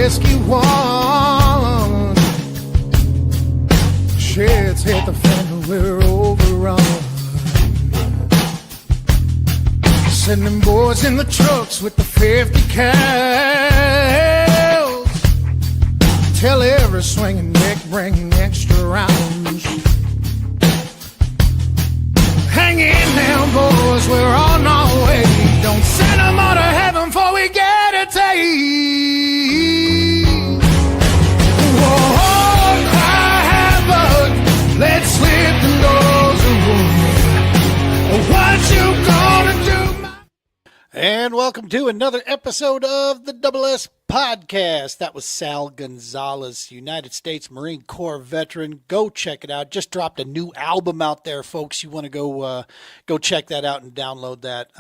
whiskey one. Sheds hit the fan, we're overrun. Sending boys in the trucks with the 50 cals. Tell every swinging neck, bring extra rounds. Hang in now, boys, we're on our way. Don't send them on to heaven before we get a taste. Whoa, cry havoc, let's slip the doors away. What you gonna do? And welcome to another episode of the Double S Podcast. That was Sal Gonzalez, United States Marine Corps veteran. Go check it out. Just dropped a new album out there, folks. You want to go check that out and download that.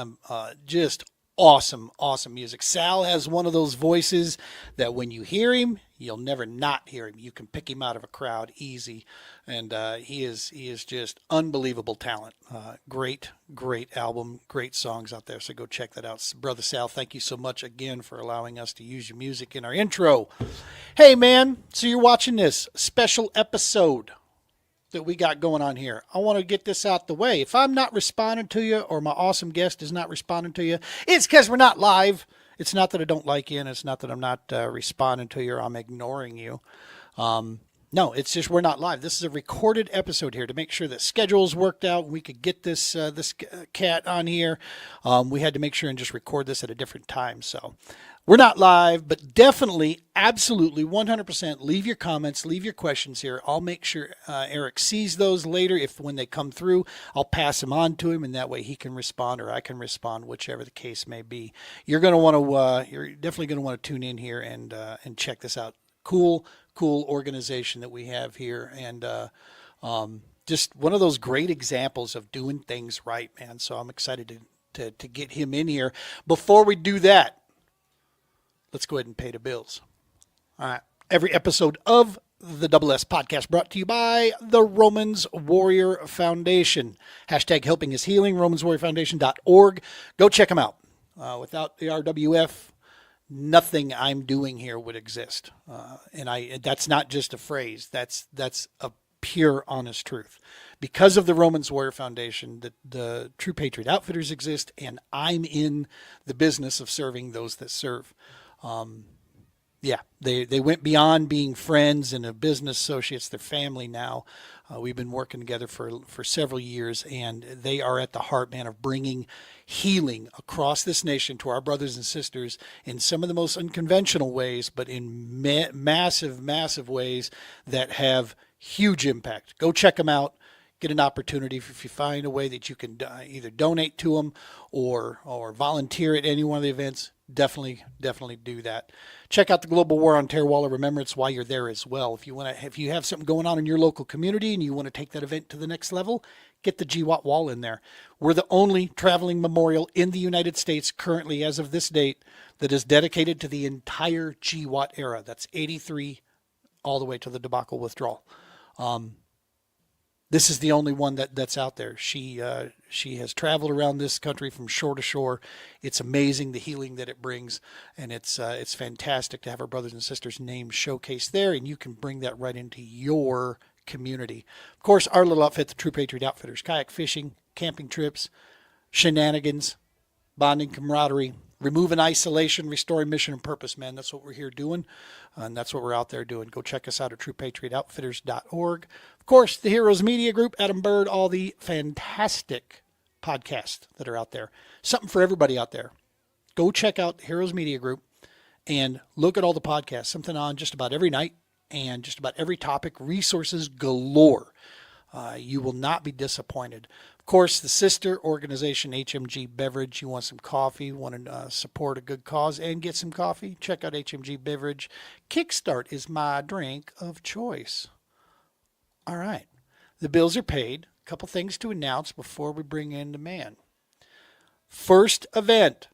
Just awesome music. Sal has one of those voices that when you hear him, you'll never not hear him. You can pick him out of a crowd easy. And he is just unbelievable talent. Great album, great songs out there. So go check that out. Brother Sal, thank you so much again for allowing us to use your music in our intro. Hey, man, so you're watching this special episode that we got going on here. I want to get this out the way. If I'm not responding to you or my awesome guest is not responding to you, it's because we're not live. It's not that I don't like you, and it's not that I'm not responding to you or I'm ignoring you. No, it's just we're not live. This is a recorded episode here to make sure that schedules worked out and we could get this cat on here. We had to make sure and just record this at a different time. So we're not live, but definitely, absolutely, 100% leave your comments, leave your questions here. I'll make sure Eric sees those later. When they come through, I'll pass them on to him, and that way he can respond or I can respond, whichever the case may be. You're definitely going to want to tune in here and check this out. Cool organization that we have here, and just one of those great examples of doing things right, man. So I'm excited to get him in here. Before we do that, let's go ahead and pay the bills. All right. Every episode of the Double S Podcast brought to you by the Romans Warrior Foundation. Hashtag helping is healing, romanswarriorfoundation.org. Go check them out. Without the RWF, nothing I'm doing here would exist. And that's not just a phrase. That's a pure, honest truth. Because of the Romans Warrior Foundation, the True Patriot Outfitters exist, and I'm in the business of serving those that serve. They went beyond being friends and a business associates. They're family now. We've been working together for several years, and they are at the heart, man, of bringing healing across this nation to our brothers and sisters in some of the most unconventional ways, but in massive ways that have huge impact. Go check them out. Get an opportunity if you find a way that you can either donate to them or volunteer at any one of the events. Definitely do that. Check out the Global War on Terror Wall of Remembrance while you're there as well. If you have something going on in your local community and you want to take that event to the next level, get the GWAT wall in there. We're the only traveling memorial in the United States currently as of this date that is dedicated to the entire GWAT era. That's 83 all the way to the debacle withdrawal. This is the only one that's out there. She has traveled around this country from shore to shore. It's amazing the healing that it brings, and it's fantastic to have our brothers and sisters' names showcased there, and you can bring that right into your community. Of course, our little outfit, the True Patriot Outfitters, kayak fishing, camping trips, shenanigans, bonding, camaraderie, removing isolation, restoring mission and purpose, man. That's what we're here doing, and that's what we're out there doing. Go check us out at truepatriotoutfitters.org. Of course, the Heroes Media Group, Adam Bird, all the fantastic podcasts that are out there. Something for everybody out there. Go check out the Heroes Media Group and look at all the podcasts. Something on just about every night and just about every topic. Resources galore. You will not be disappointed. Of course, the sister organization, HMG Beverage. You want some coffee, want to support a good cause and get some coffee? Check out HMG Beverage. Kickstart is my drink of choice. All right. The bills are paid. A couple things to announce before we bring in the man. First event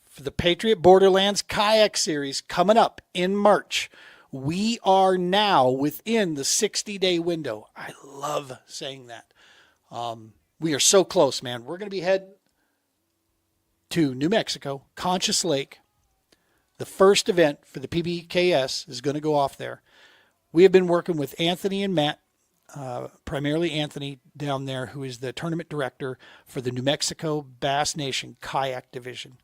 for the Patriot Borderlands Kayak Series coming up in March. We are now within the 60-day window. I love saying that. We are so close, man. We're going to be heading to New Mexico, Conscious Lake, The first event for the PBKS is going to go off there. We have been working with Anthony and Matt, primarily Anthony down there, who is the tournament director for the New Mexico Bass Nation Kayak Division.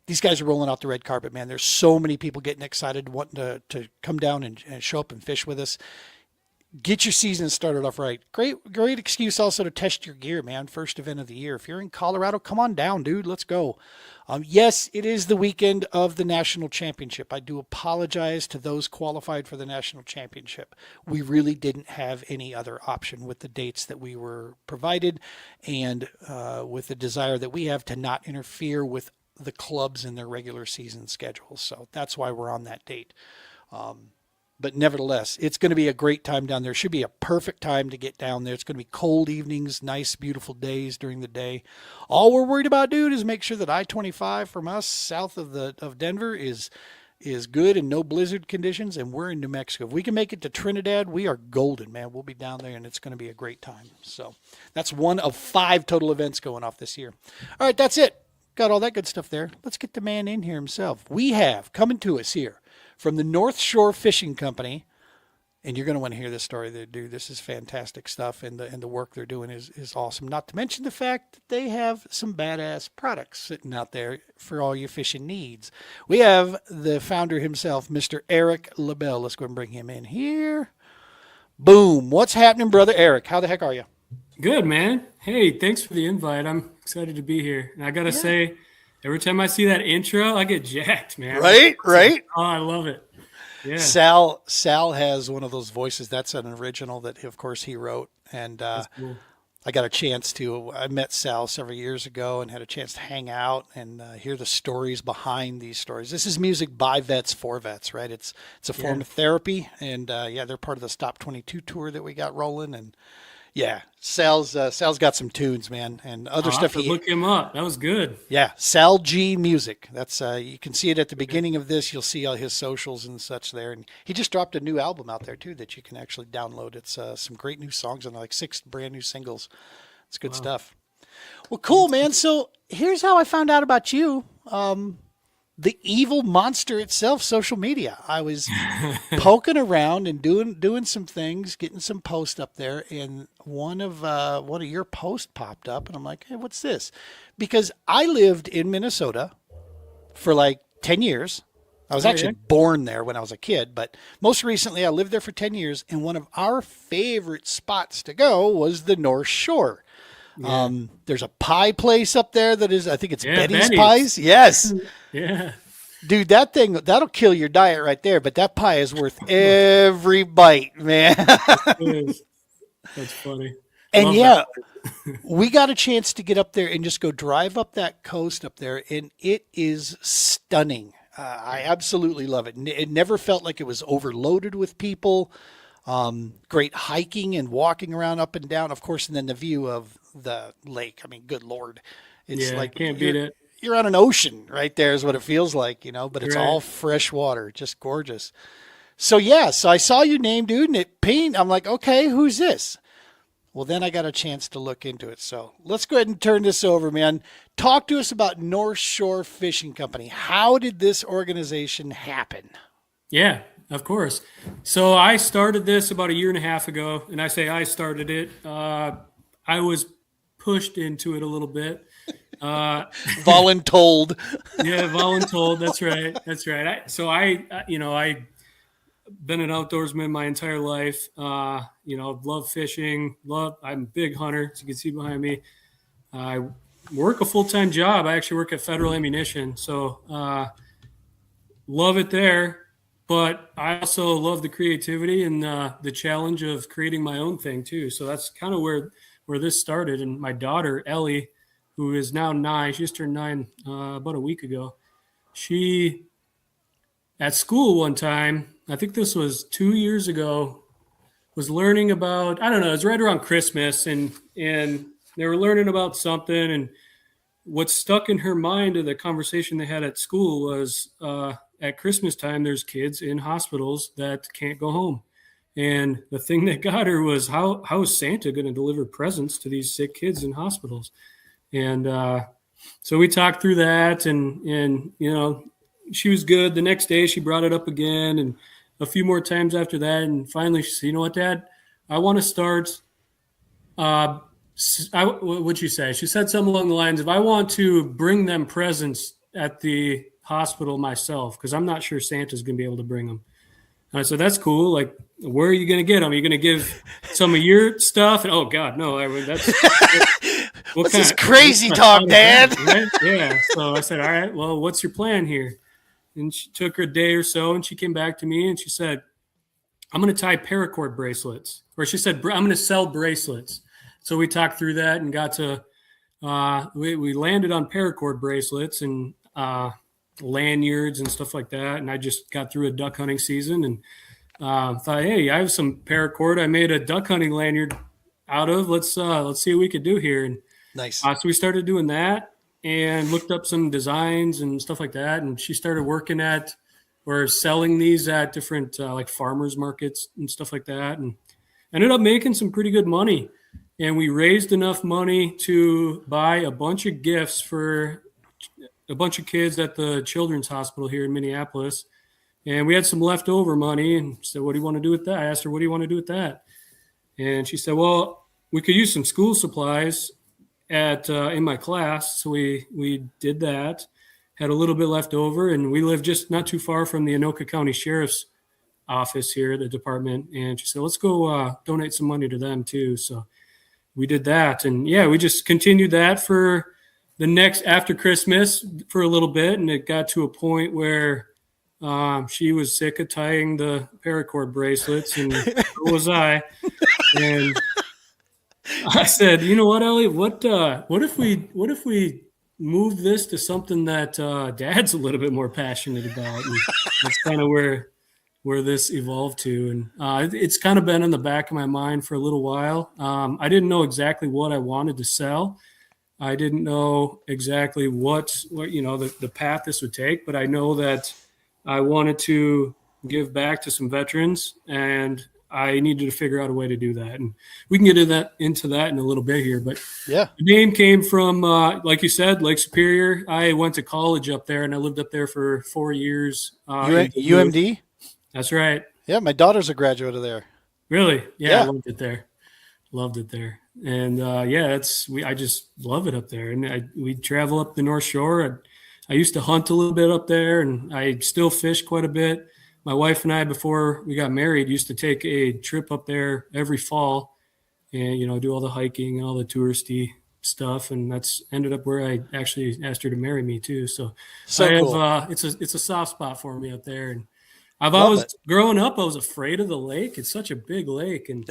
These guys are rolling out the red carpet, man. There's so many people getting excited, wanting to come down and show up and fish with us. Get your season started off right. Great excuse also to test your gear, man. First event of the year. If you're in Colorado, come on down, dude. Let's go. Yes, it is the weekend of the national championship. I do apologize to those qualified for the national championship. We really didn't have any other option with the dates that we were provided, and with the desire that we have to not interfere with the clubs in their regular season schedules. So that's why we're on that date. But nevertheless, it's going to be a great time down there. Should be a perfect time to get down there. It's going to be cold evenings, nice, beautiful days during the day. All we're worried about, dude, is make sure that I-25 from us south of Denver is good and no blizzard conditions, and we're in New Mexico. If we can make it to Trinidad, we are golden, man. We'll be down there, and it's going to be a great time. So that's one of 5 total events going off this year. All right, that's it. Got all that good stuff there. Let's get the man in here himself. We have coming to us here from the North Shore Fishing Company, and you're going to want to hear this story. They do. This is fantastic stuff, and the work they're doing is awesome. Not to mention the fact that they have some badass products sitting out there for all your fishing needs. We have the founder himself, Mr. Eric LaBelle. Let's go and bring him in here. Boom. What's happening, brother Eric? How the heck are you? Good, man. Hey, thanks for the invite. I'm excited to be here. And I got to say, every time I see that intro, I get jacked, man. Right? Oh, I love it. Yeah. Sal has one of those voices. That's an original that, of course, he wrote. And Cool. I got a chance I met Sal several years ago and had a chance to hang out and hear the stories behind these stories. This is music by vets for vets, right? It's a form of therapy. And they're part of the Stop 22 tour that we got rolling. And yeah, Sal's got some tunes, man, and other stuff. Look him up. That was good. Yeah, Sal G Music. That's you can see it at the beginning of this. You'll see all his socials and such there. And he just dropped a new album out there too that you can actually download. It's some great new songs and like 6 brand new singles. It's good stuff. Well, cool, man. So here's how I found out about you. The evil monster itself, social media. I was poking around and doing some things, getting some posts up there, and one of your posts popped up, and I'm like, hey, what's this? Because I lived in Minnesota for like 10 years. I was actually born there when I was a kid, but most recently I lived there for 10 years, and one of our favorite spots to go was the North Shore. Yeah. There's a pie place up there that is, I think it's Betty's Pies. Yes. Yeah. Dude, that'll kill your diet right there, but that pie is worth every bite, man. That's funny. And we got a chance to get up there and just go drive up that coast up there, and it is stunning. I absolutely love it. It never felt like it was overloaded with people. Great hiking and walking around up and down, of course, and then the view of the lake. I mean, good Lord. It's like can't beat it. You're on an ocean right there is what it feels like, but it's all fresh water, just gorgeous. So I saw your name, dude, and it pinged. I'm like, okay, who's this? Well, then I got a chance to look into it. So let's go ahead and turn this over, man. Talk to us about North Shore Fishing Company. How did this organization happen? Yeah, of course. So I started this about 1.5 years ago, and I say I started it. I was pushed into it a little bit. Voluntold. Yeah, voluntold. That's right. I been an outdoorsman my entire life. Love fishing. I'm a big hunter, as you can see behind me. I work a full-time job. I actually work at Federal Ammunition, so love it there. But I also love the creativity and the challenge of creating my own thing too. So that's kind of where this started. And my daughter Ellie, who is now 9, she just turned 9 about a week ago. She, at school one time, I think this was 2 years ago, was learning about, I don't know, it was right around Christmas, and they were learning about something, and what stuck in her mind of the conversation they had at school was at Christmas time, there's kids in hospitals that can't go home. And the thing that got her was how is Santa going to deliver presents to these sick kids in hospitals? And so we talked through that, and she was good. The next day she brought it up again and a few more times after that. And finally she said, you know what, Dad, I want to start, what'd she say? She said something along the lines of, I want to bring them presents at the hospital myself, because I'm not sure Santa's going to be able to bring them. And I said, that's cool. Like, where are you going to get them? Are you going to give some of your stuff? And, oh, God, no. That's what's this crazy talk, Dad? Right? Yeah. So I said, all right, well, what's your plan here? And she took her a day or so, and she came back to me, and she said, I'm going to tie paracord bracelets. Or she said, I'm going to sell bracelets. So we talked through that and got to we landed on paracord bracelets and lanyards and stuff like that. And I just got through a duck hunting season and thought, hey, I have some paracord I made a duck hunting lanyard out of. Let's see what we could do here. And nice. So we started doing that and looked up some designs and stuff like that. And she started working at or selling these at different like farmers markets and stuff like that, and ended up making some pretty good money. And we raised enough money to buy a bunch of gifts for a bunch of kids at the children's hospital here in Minneapolis. And we had some leftover money and said, what do you want to do with that? I asked her, what do you want to do with that? And she said, well, we could use some school supplies at in my class. So we did that, had a little bit left over, and we live just not too far from the Anoka County Sheriff's office here, the department. And she said, let's go donate some money to them too. So we did that. And yeah, we just continued that for the next after Christmas for a little bit. And it got to a point where she was sick of tying the paracord bracelets, and so was I. And I said, you know what, Ellie, what if we move this to something that Dad's a little bit more passionate about? And that's kind of where this evolved to. And it's kind of been in the back of my mind for a little while. I didn't know exactly what I wanted to sell. I didn't know exactly what the path this would take, but I know that I wanted to give back to some veterans, and I needed to figure out a way to do that. And we can get into that in a little bit here. But yeah, the name came from, like you said, Lake Superior. I went to college up there, and I lived up there for 4 years. UMD? That's right. Yeah, my daughter's a graduate of there. Really? Yeah. I loved it there. And I just love it up there. And we travel up the North Shore. I used to hunt a little bit up there, and I still fish quite a bit. My wife and I, before we got married, used to take a trip up there every fall and, do all the hiking and all the touristy stuff. And that's ended up where I actually asked her to marry me too. So cool. It's a soft spot for me up there. And growing up, I was afraid of the lake. It's such a big lake, and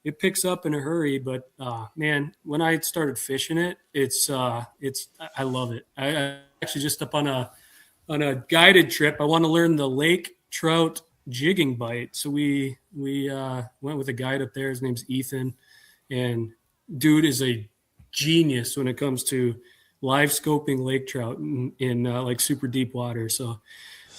it picks up in a hurry. But man, when I started fishing it, I love it. I actually just up on a guided trip. I want to learn the lake trout jigging bite. So we went with a guide up there. His name's Ethan, and dude is a genius when it comes to live scoping lake trout in like super deep water. So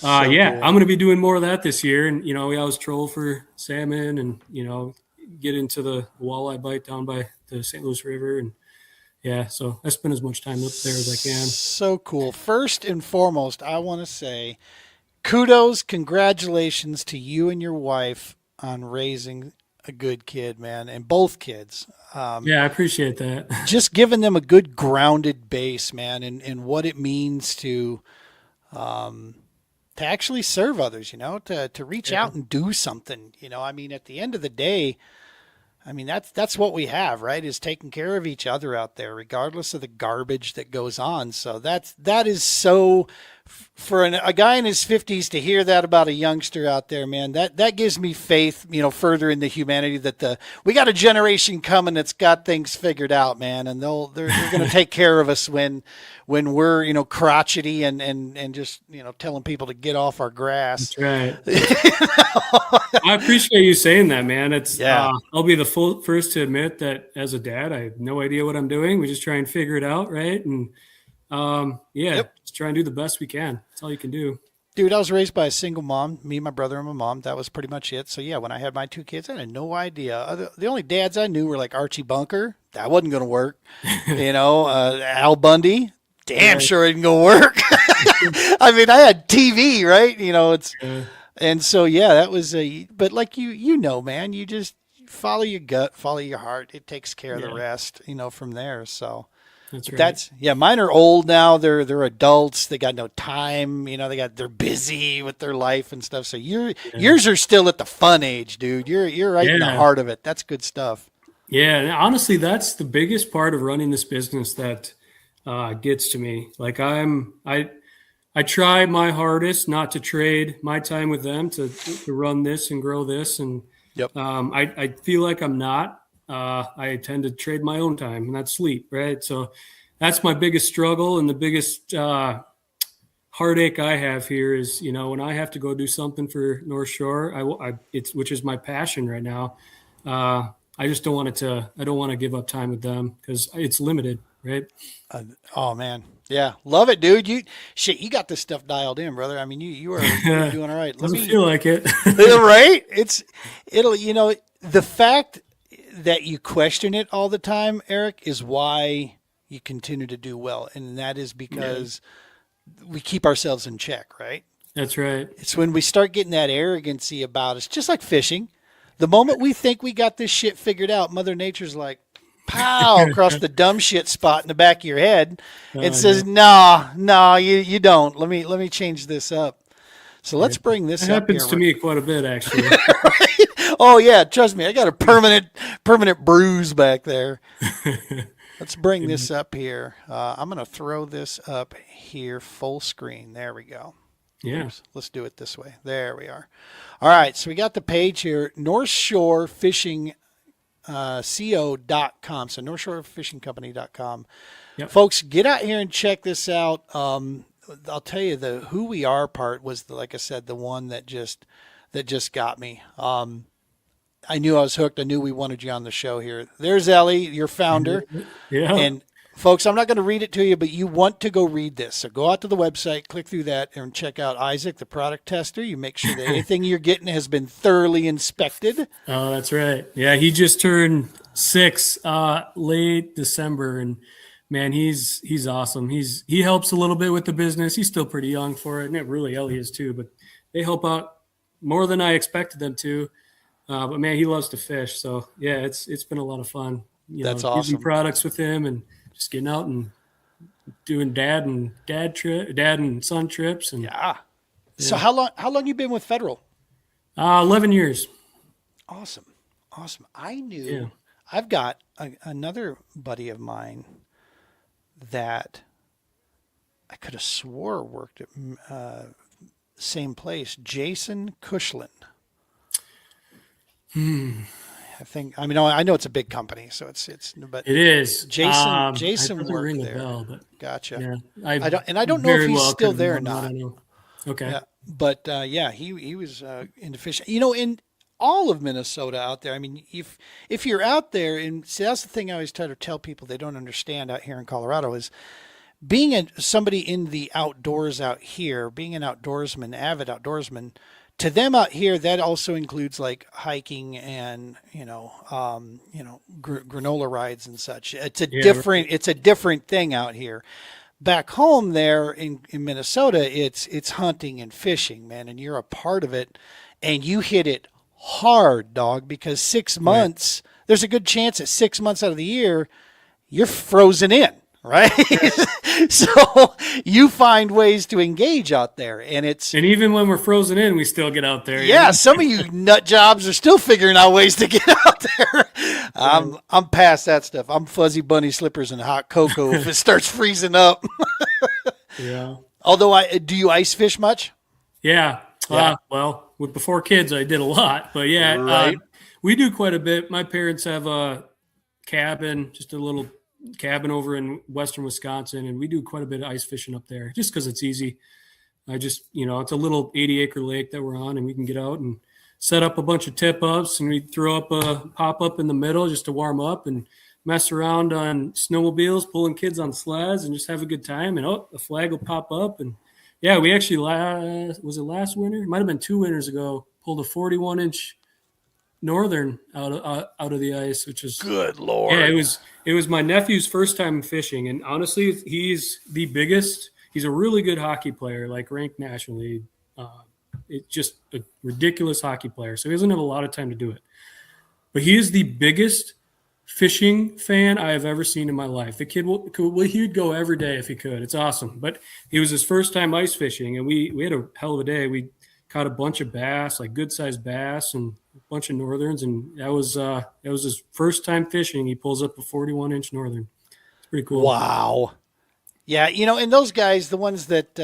cool. I'm going to be doing more of that this year. And, we always troll for salmon and, get into the walleye bite down by the St. Louis River. And so I spend as much time up there as I can. So cool. First and foremost, I want to say kudos, congratulations to you and your wife on raising a good kid, man, and both kids. I appreciate that. Just giving them a good grounded base, man, and what it means to actually serve others, to reach out and do something. At the end of the day, that's what we have, right? Is taking care of each other out there, regardless of the garbage that goes on. So that is so, for a guy in his 50s to hear that about a youngster out there, man, that gives me faith, further in the humanity that we got a generation coming that's got things figured out, man, and they're going to take care of us when we're, crotchety and just, telling people to get off our grass. That's right. I appreciate you saying that, man. I'll be the first to admit that as a dad, I have no idea what I'm doing. We just try and figure it out. Right. And just try and do the best we can. That's all you can do. Dude, I was raised by a single mom, me, my brother, and my mom. That was pretty much it. So, when I had my two kids, I had no idea. The only dads I knew were like Archie Bunker. That wasn't going to work. Al Bundy. Damn sure it ain't going to work. I mean, I had TV, right? Yeah. And so, yeah, that was but like man, you just follow your gut, follow your heart. It takes care of the Yeah. rest, from there. So, That's but right. mine are old now. They're adults. They got no time. They're busy with their life and stuff. So Yeah. yours are still at the fun age, dude. You're right in the Yeah. heart of it. That's good stuff. Yeah. And honestly, that's the biggest part of running this business that gets to me. Like I try my hardest not to trade my time with them to run this and grow this. And Yep. I feel like I'm not. I tend to trade my own time, and that's sleep, right? So that's my biggest struggle and the biggest heartache I have here is, when I have to go do something for North Shore, which is my passion right now. I just don't want I don't want to give up time with them because it's limited, right? Oh man, yeah, love it, dude. You got this stuff dialed in, brother. I mean, you're doing all right. Doesn't feel like it. Right? The fact that you question it all the time, Eric, is why you continue to do well, and that is because we keep ourselves in check, right? That's right. It's when we start getting that arrogancy about us, just like fishing. The moment we think we got this shit figured out, Mother Nature's like, pow, across the dumb shit spot in the back of your head and says, no, you don't. Let me change this up. So let's bring this It up happens here. to me quite a bit, actually. Oh yeah, trust me, I got a permanent bruise back there. Let's bring this up here. I'm gonna throw this up here full screen. There we go. Yeah. Let's do it this way. There we are. All right, so we got the page here, North Shore Fishing co.com. So northshorefishingcompany.com. Yep. Folks, get out here and check this out. I'll tell you, the who we are part was, like I said, the one that just got me. I knew I was hooked. I knew we wanted you on the show here. There's Ellie, your founder. Yeah. And folks, I'm not going to read it to you, but you want to go read this. So go out to the website, click through that, and check out Isaac, the product tester. You make sure that anything you're getting has been thoroughly inspected. Oh, that's right. Yeah, he just turned 6 late December, and man, he's awesome. He helps a little bit with the business. He's still pretty young for it, and really Ellie is too. But they help out more than I expected them to. But man, he loves to fish, so yeah, it's been a lot of fun. That's using awesome. products with him and just getting out and doing dad and son trips. And Yeah. So how long you been with Federal? 11 years. Awesome. I knew. Yeah. I've got another buddy of mine that I could have swore worked at same place, Jason Cushlin. I think. I mean, I know it's a big company, so it's. But It is. Jason it doesn't worked ring a there. bell, but Gotcha. yeah, I don't know if very he's well still could've there or known that, not. I know. Okay. Yeah, but yeah, he was into fishing. In all of Minnesota out there. I mean, if you're out there, and see, that's the thing I always try to tell people they don't understand out here in Colorado is being somebody in the outdoors out here, being an outdoorsman, avid outdoorsman. To them out here, that also includes like hiking and granola rides and such. It's a different thing out here. Back home there in Minnesota, it's hunting and fishing, man, and you're a part of it, and you hit it hard, dog, because 6 months, there's a good chance that 6 months out of the year, you're frozen in, right? So you find ways to engage out there, and even when we're frozen in, we still get out there. Yeah, some of you nut jobs are still figuring out ways to get out there. I'm past that stuff. I'm fuzzy bunny slippers and hot cocoa if it starts freezing up. Yeah. Although do you ice fish much? Yeah. Yeah. Well, before kids, I did a lot, but yeah, Right. We do quite a bit. My parents have a cabin, just a little cabin over in western Wisconsin, and we do quite a bit of ice fishing up there just because it's easy. It's a little 80-acre lake that we're on, and we can get out and set up a bunch of tip-ups, and we throw up a pop-up in the middle just to warm up and mess around on snowmobiles, pulling kids on sleds, and just have a good time. And a flag will pop up. And yeah, we actually was it last winter? It might have been 2 winters ago. Pulled a 41-inch northern out of the ice, which is Good Lord. Yeah, it was my nephew's first time fishing, and honestly, he's the biggest. he's a really good hockey player, like ranked nationally. It's just a ridiculous hockey player. So he doesn't have a lot of time to do it. But he is the biggest fishing fan I have ever seen in my life. The kid he would go every day if he could. It's awesome. But it was his first time ice fishing, and we had a hell of a day. We caught a bunch of bass, like good sized bass, and a bunch of northerns, and that was his first time fishing. He pulls up a 41-inch northern. It's pretty cool. Wow. Yeah, and those guys, the ones that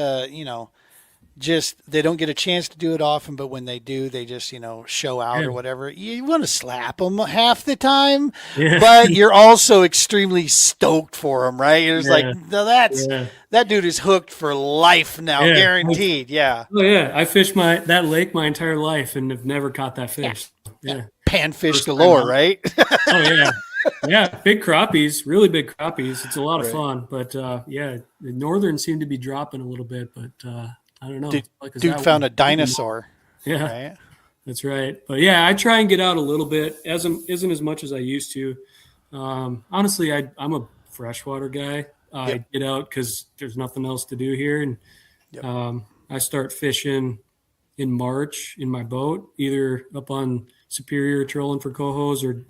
just they don't get a chance to do it often, but when they do, they just show out or whatever. You want to slap them half the time, but you're also extremely stoked for them, right? It's like, no, that dude is hooked for life now, guaranteed. Yeah. Oh yeah, I fished that lake my entire life and have never caught that fish. Yeah. Panfish galore, right? Oh yeah. Yeah, big crappies, really big crappies. It's a lot of fun, but the northern seem to be dropping a little bit, but I don't know. Dude found a dinosaur. Yeah, right? That's right. But yeah, I try and get out a little bit. Isn't as much as I used to. Honestly, I'm a freshwater guy. I get out because there's nothing else to do here, and I start fishing in March in my boat, either up on Superior trolling for cohos or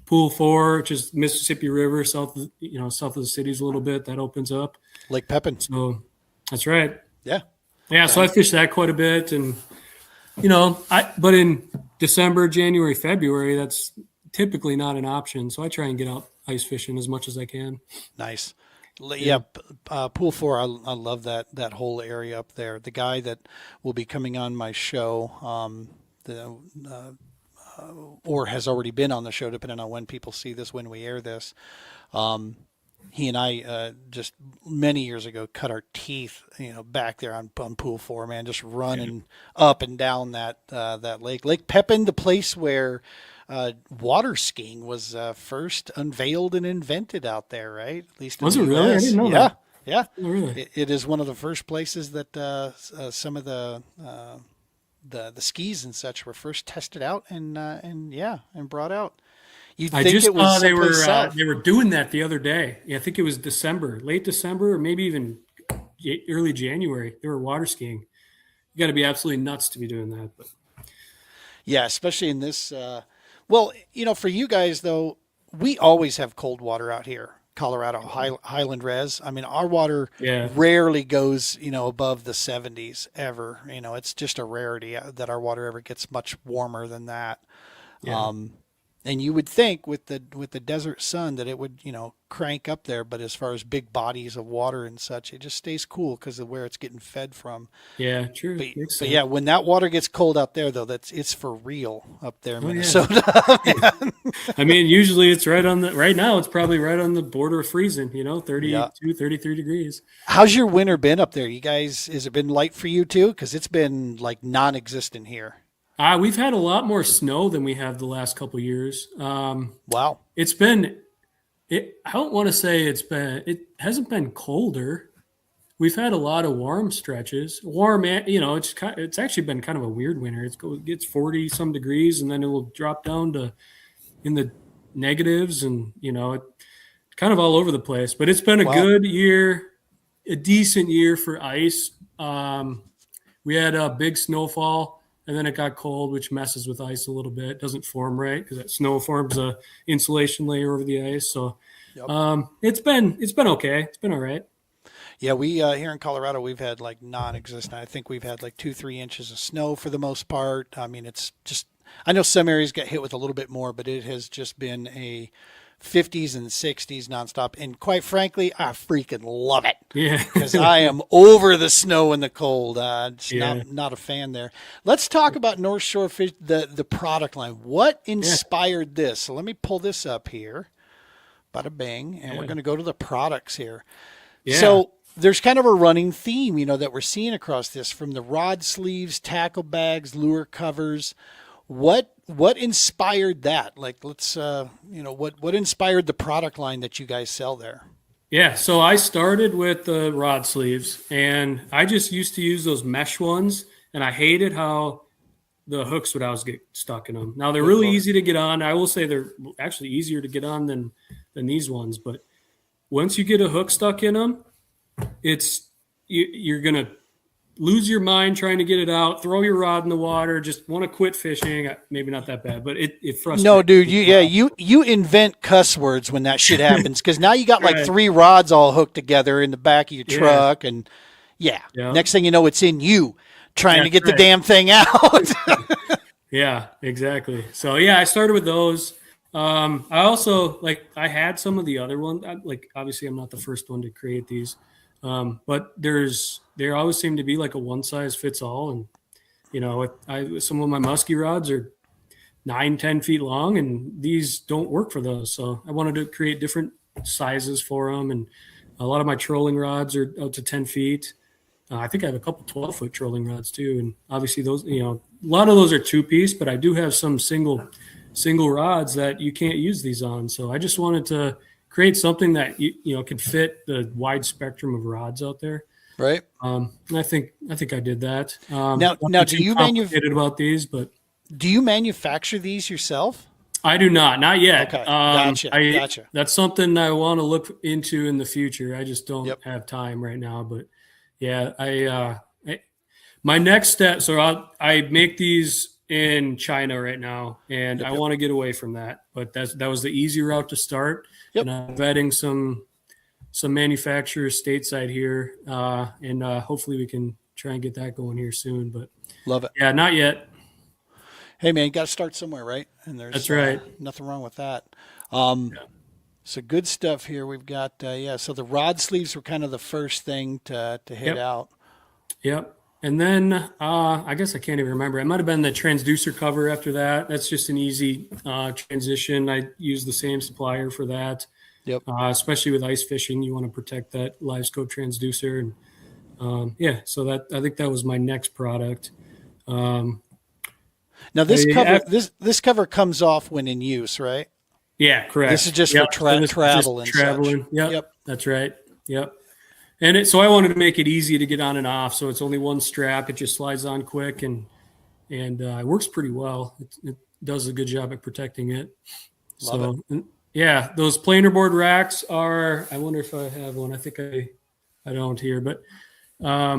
Pool 4, which is Mississippi River, south of the cities a little bit. That opens up. Lake Pepin. So that's right. Yeah. Yeah, so I fish that quite a bit, and but in December, January, February, that's typically not an option. So I try and get out ice fishing as much as I can. Nice. Yeah, Pool 4, I love that whole area up there. The guy that will be coming on my show, or has already been on the show, depending on when people see this, when we air this. He and I just many years ago cut our teeth, back there on Pool 4, man, just running up and down that lake. Lake Pepin, the place where water skiing was first unveiled and invented out there, right? At least was it really? I didn't know that. Yeah. Oh, really? It is one of the first places that some of the skis and such were first tested out and brought out. I just saw they were doing that the other day. Yeah, I think it was late December, or maybe even early January. They were water skiing. You got to be absolutely nuts to be doing that. But yeah, especially in this. For you guys though, we always have cold water out here, Colorado Highland Res. I mean, our water rarely goes above the 70s ever. It's just a rarity that our water ever gets much warmer than that. Yeah. And you would think with the desert sun that it would, crank up there. But as far as big bodies of water and such, it just stays cool because of where it's getting fed from. Yeah, true. But yeah, when that water gets cold out there, though, it's for real up there in Minnesota. Yeah. I mean, usually it's right now it's probably right on the border of freezing, 32, 33 degrees. How's your winter been up there? You guys, has it been light for you too? Because it's been like non-existent here. We've had a lot more snow than we have the last couple of years. Wow. I don't want to say it hasn't been colder. We've had a lot of warm stretches. It's actually been kind of a weird winter. It gets 40 some degrees and then it will drop down to in the negatives and, kind of all over the place. But it's been a good year, a decent year for ice. We had a big snowfall. And then it got cold, which messes with ice a little bit. It doesn't form right because that snow forms a insulation layer over the ice. So it's been okay. It's been all right. Yeah, we here in Colorado, we've had like non-existent. I think we've had like 2-3 inches of snow for the most part. I mean, it's just, I know some areas get hit with a little bit more, but it has just been a 50s and 60s nonstop. And quite frankly, I freaking love it. Yeah. Because I am over the snow and the cold. Not a fan there. Let's talk about North Shore Fish, the product line. What inspired this? So let me pull this up here. Bada bing. And we're going to go to the products here. Yeah. So there's kind of a running theme, that we're seeing across this, from the rod sleeves, tackle bags, lure covers. What inspired that? Like, let's, what inspired the product line that you guys sell there? Yeah. So I started with the rod sleeves and I just used to use those mesh ones and I hated how the hooks would always get stuck in them. Now they're really easy to get on. I will say they're actually easier to get on than these ones. But once you get a hook stuck in them, it's, you're going to lose your mind trying to get it out, throw your rod in the water, just want to quit fishing. Maybe not that bad, but it frustrates No, dude, me. you invent cuss words when that shit happens, because now you got like Right. 3 rods all hooked together in the back of your Yeah. truck, and Yeah. next thing you know, it's in you trying to That's get the right. damn thing out. Yeah, exactly. So yeah, I started with those. I also I had some of the other ones. Like obviously, I'm not the first one to create these, but there always seemed to be like a one size fits all. And some of my musky rods are 9, 10 feet long, and these don't work for those. So I wanted to create different sizes for them, and a lot of my trolling rods are out to 10 feet. I think I have a couple 12-foot trolling rods too, and obviously those, a lot of those are 2-piece, but I do have some single rods that you can't use these on. So I just wanted to create something that could fit the wide spectrum of rods out there. Right. And I think I did that. Now, Nothing do too you complicated about these, but do you manufacture these yourself? I do not yet. Okay, gotcha. That's something I want to look into in the future. I just don't Yep. have time right now, but yeah, my next step. So I make these in China right now, and I want to get away from that. But that was the easy route to start. Yep. And I'm vetting some manufacturers stateside here, and hopefully we can try and get that going here soon. But Love it. yeah, not yet. Hey man, you got to start somewhere, right? And there's That's right. nothing wrong with that. So good stuff here. We've got so the rod sleeves were kind of the first thing to hit out. Yep. And then I guess I can't even remember. It might have been the transducer cover after that. That's just an easy transition. I use the same supplier for that. Yep. Especially with ice fishing, you want to protect that live scope transducer. And so I think that was my next product. Now this cover comes off when in use, right? Yeah, correct. This is just for travel and traveling. such. Yep, that's right. Yep. And so I wanted to make it easy to get on and off. So it's only one strap. It just slides on quick, and it works pretty well. It does a good job at protecting it. Love it. Yeah, those planer board racks are. I wonder if I have one. I think I don't here, but I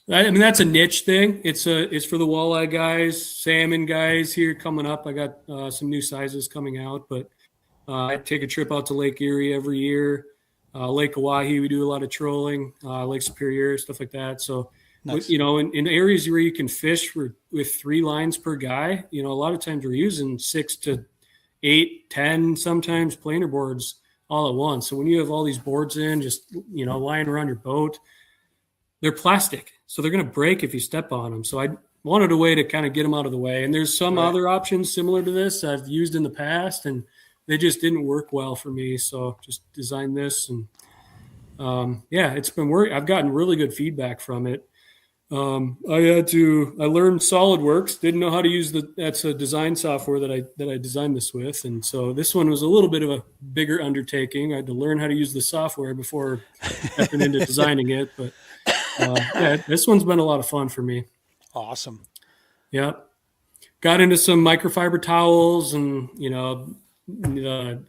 mean that's a niche thing. It's for the walleye guys, salmon guys here coming up. I got some new sizes coming out, but I take a trip out to Lake Erie every year. Lake Oahe, we do a lot of trolling, Lake Superior, stuff like that. So, Nice. In areas where you can fish with 3 lines per guy, a lot of times we're using 6 to 8, 10, sometimes planer boards all at once. So when you have all these boards in, just, lying around your boat, they're plastic. So they're going to break if you step on them. So I wanted a way to kind of get them out of the way. And there's some other options similar to this I've used in the past, and they just didn't work well for me. So just designed this, and it's been working. I've gotten really good feedback from it. I learned SolidWorks, didn't know how to use that's a design software that I designed this with. And so this one was a little bit of a bigger undertaking. I had to learn how to use the software before stepping into designing it. But this one's been a lot of fun for me. Awesome. Yeah. Got into some microfiber towels and,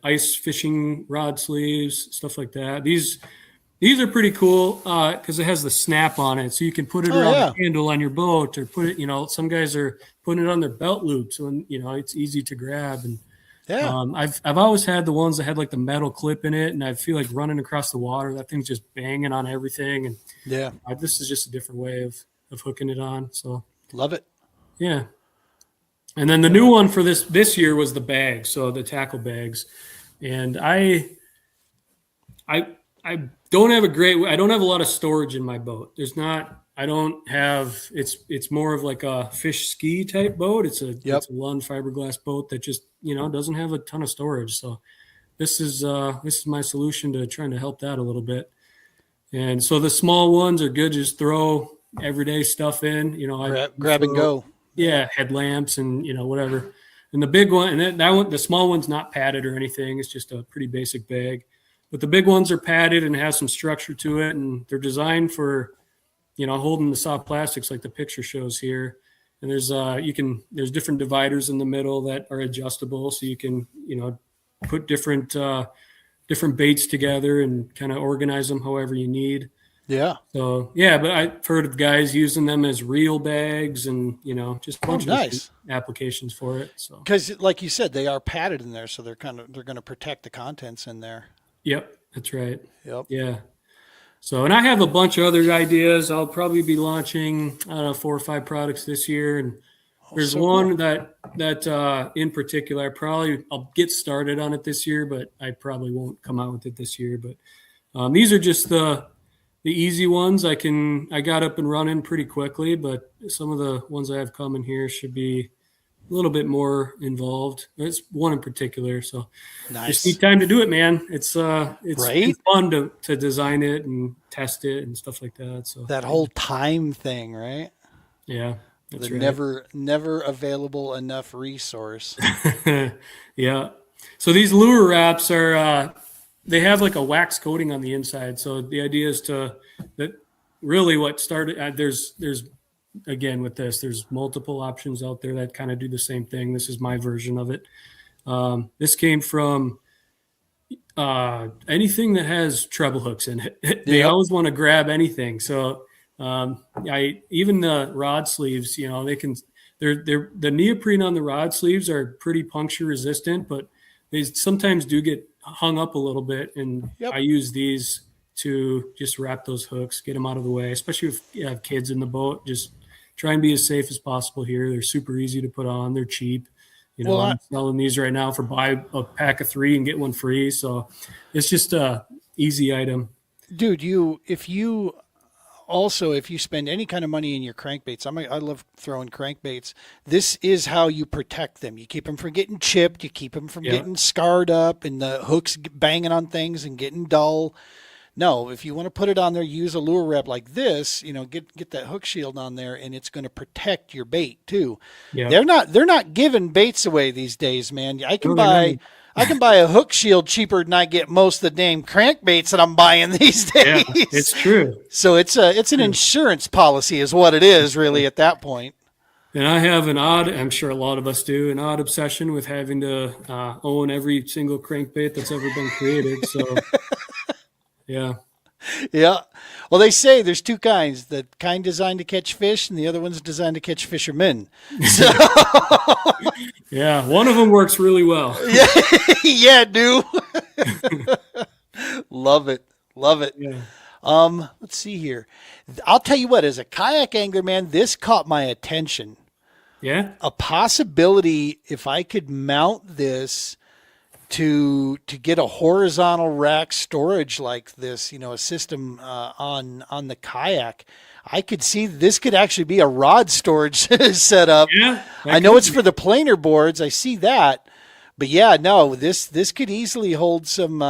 ice fishing rod sleeves, stuff like that. These are pretty cool because it has the snap on it, so you can put it around the handle on your boat, or put it. Some guys are putting it on their belt loop, so it's easy to grab. And I've always had the ones that had like the metal clip in it, and I feel like running across the water, that thing's just banging on everything. And this is just a different way of hooking it on. So love it. Yeah. And then the new one for this year was the bags, so the tackle bags. And I don't have I don't have a lot of storage in my boat. It's more of like a fish ski type boat. It's a Lund fiberglass boat that just, doesn't have a ton of storage. So this is my solution to trying to help that a little bit. And so the small ones are good. Just throw everyday stuff in, grab and go. Yeah. Headlamps and, whatever. And the big one, and that one, the small one's not padded or anything. It's just a pretty basic bag. But the big ones are padded and have some structure to it, and they're designed for, holding the soft plastics like the picture shows here. And there's different dividers in the middle that are adjustable, so you can put different baits together and kind of organize them however you need. Yeah. So yeah, but I've heard of guys using them as reel bags and, just a bunch of different Nice. applications for it. So Because, like you said, they are padded in there, so they're going to protect the contents in there. yep, that's right. Yep. Yeah. So, and I have a bunch of other ideas. I'll probably be launching, I don't know, 4 or 5 products this year. And there's so one cool. that in particular, I'll get started on it this year, but I probably won't come out with it this year. But these are just the easy ones. I got up and running pretty quickly, but some of the ones I have coming here should be a little bit more involved. There's one in particular, so just need Nice. time to do it, man. It's been Right? fun to design it and test it and stuff like that. So That whole time thing, right? yeah, that's The right. never available enough resource. Yeah. So these lure wraps are they have like a wax coating on the inside. So the idea is that really what started there's again with this there's multiple options out there that kind of do the same thing. This is my version of it. This came from anything that has treble hooks in it. They Yep. always want to grab anything. So I even the rod sleeves, they're the neoprene on the rod sleeves are pretty puncture resistant, but they sometimes do get hung up a little bit, and Yep. I use these to just wrap those hooks, get them out of the way, especially if you have kids in the boat. Just try and be as safe as possible here. They're super easy to put on. They're cheap. Well, I'm selling these right now for buy a pack of 3 and get one free. So it's just a easy item. dude, if you spend any kind of money in your crankbaits, I love throwing crankbaits. This is how you protect them. You keep them from getting chipped. You keep them from Yeah. getting scarred up, and the hooks banging on things and getting dull. No, if you want to put it on there, use a lure wrap like this. Get that hook shield on there, and it's going to protect your bait too. Yeah. They're not giving baits away these days, man. No, they're not. I can buy a hook shield cheaper than I get most of the damn crankbaits that I'm buying these Yeah, days. it's true. So it's an insurance policy, is what it is, really, at that point. And I have I'm sure a lot of us do, an odd obsession with having to own every single crankbait that's ever been created. So, yeah. Yeah. Well, they say there's two kinds: the kind designed to catch fish, and the other one's designed to catch fishermen. So Yeah. One of them works really well. yeah, dude. Love it. Love it. Yeah. Let's see here. I'll tell you what, as a kayak angler, man, this caught my attention. Yeah. A possibility, if I could mount this to get a horizontal rack storage like this, a system on the kayak, I could see this could actually be a rod storage setup. Yeah. I know it's for the planer boards. I see that, but yeah, no, this could easily hold some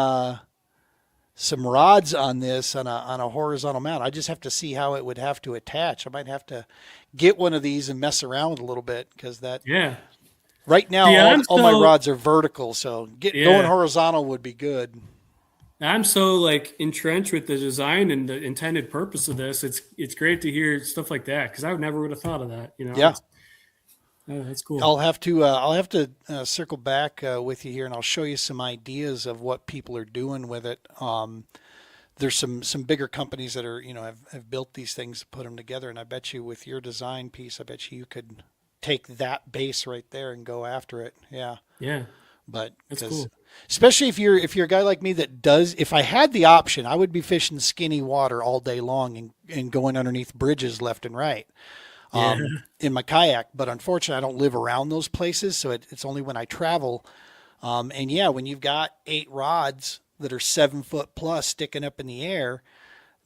rods on this on a horizontal mount. I just have to see how it would have to attach. I might have to get one of these and mess around with a little bit, because Yeah. right now Yeah, all my rods are vertical, so Yeah. going horizontal would be good. I'm so like entrenched with the design and the intended purpose of this. It's great to hear stuff like that, because I never would have thought of that. Yeah. That's cool. I'll have to circle back with you here, and I'll show you some ideas of what people are doing with it. There's some bigger companies that are have built these things, put them together, and I bet you with your design piece, I bet you could take that base right there and go after it. Yeah. Yeah. But That's 'cause- cool. especially if you're a guy like me that does, if I had the option, I would be fishing skinny water all day long and going underneath bridges left and right. In my kayak, but unfortunately I don't live around those places, so it's only when I travel. And yeah, when you've got 8 rods that are 7 foot plus sticking up in the air,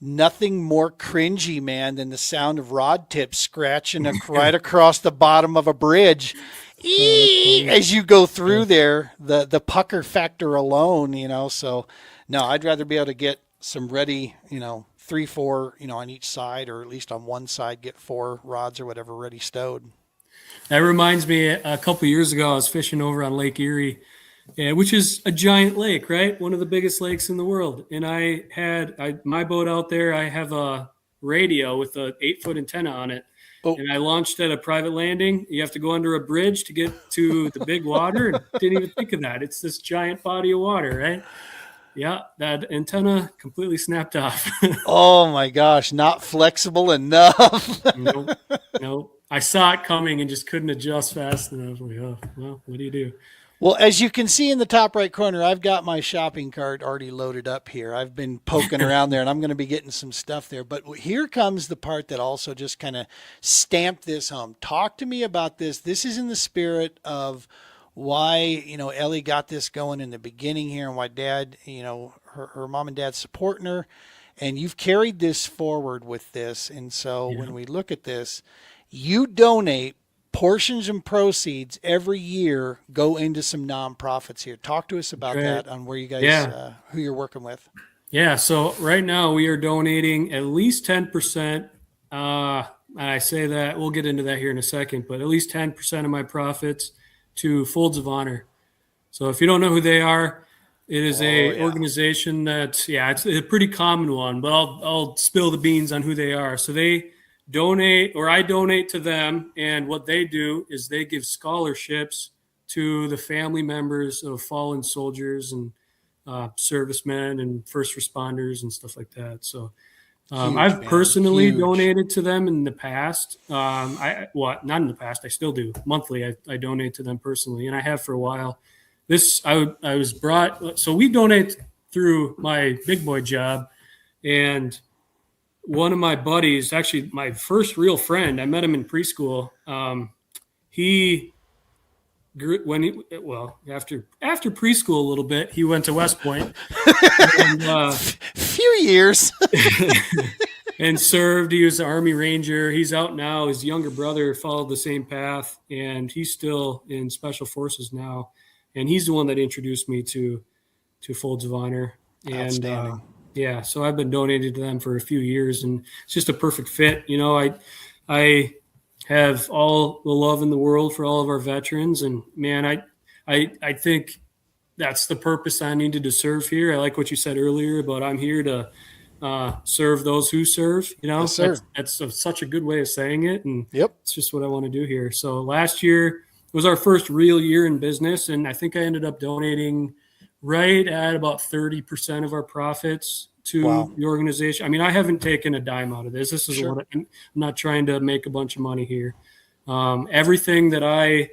nothing more cringy, man, than the sound of rod tips scratching right across the bottom of a bridge. As you go through there, the pucker factor alone, so no, I'd rather be able to get some ready, 3, 4, on each side, or at least on one side, get 4 rods or whatever ready stowed. That reminds me, a couple of years ago, I was fishing over on Lake Erie, which is a giant lake, right? One of the biggest lakes in the world. And I had my boat out there. I have a radio with a 8-foot antenna on it. Oh. And I launched at a private landing. You have to go under a bridge to get to the big water. And didn't even think of that. It's this giant body of water, right? Yeah, that antenna completely snapped off. Oh my gosh, not flexible enough. Nope. Nope. I saw it coming and just couldn't adjust fast enough. Like, oh, well, what do you do? Well, as you can see in the top right corner, I've got my shopping cart already loaded up here. I've been poking around there and I'm going to be getting some stuff there. But here comes the part that also just kind of stamped this home. Talk to me about this. This is in the spirit of why, Ellie got this going in the beginning here and why dad, her mom and dad supporting her. And you've carried this forward with this. And so when we look at this, you donate portions and proceeds every year go into some nonprofits here. Talk to us about that on where you guys, who you're working with. Yeah. So right now we are donating at least 10%. And I say that we'll get into that here in a second, but at least 10% of my profits to Folds of Honor. So if you don't know who they are, it is organization that, it's a pretty common one, but I'll spill the beans on who they are. So they donate, or I donate to them, and what they do is they give scholarships to the family members of fallen soldiers and servicemen and first responders and stuff like that. So I've personally donated to them in the past. Not in the past, I still do. Monthly, I donate to them personally, and I have for a while. I was brought, so we donate through my big boy job, and one of my buddies, actually my first real friend, I met him in preschool. He grew after preschool a little bit, he went to West Point and, few years and served. He was an Army Ranger. He's out now. His younger brother followed the same path, and he's still in Special Forces now. And he's the one that introduced me to Folds of Honor. And so I've been donating to them for a few years, and it's just a perfect fit. I have all the love in the world for all of our veterans, and man, I think that's the purpose I needed to serve here. I like what you said earlier about I'm here to serve those who serve. Yes, sir. That's such a good way of saying it, and yep, it's just what I want to do here. So last year was our first real year in business, and I think I ended up donating right at about 30% of our profits to the organization. I mean, I haven't taken a dime out of this. This is what I'm not trying to make a bunch of money here. Everything that I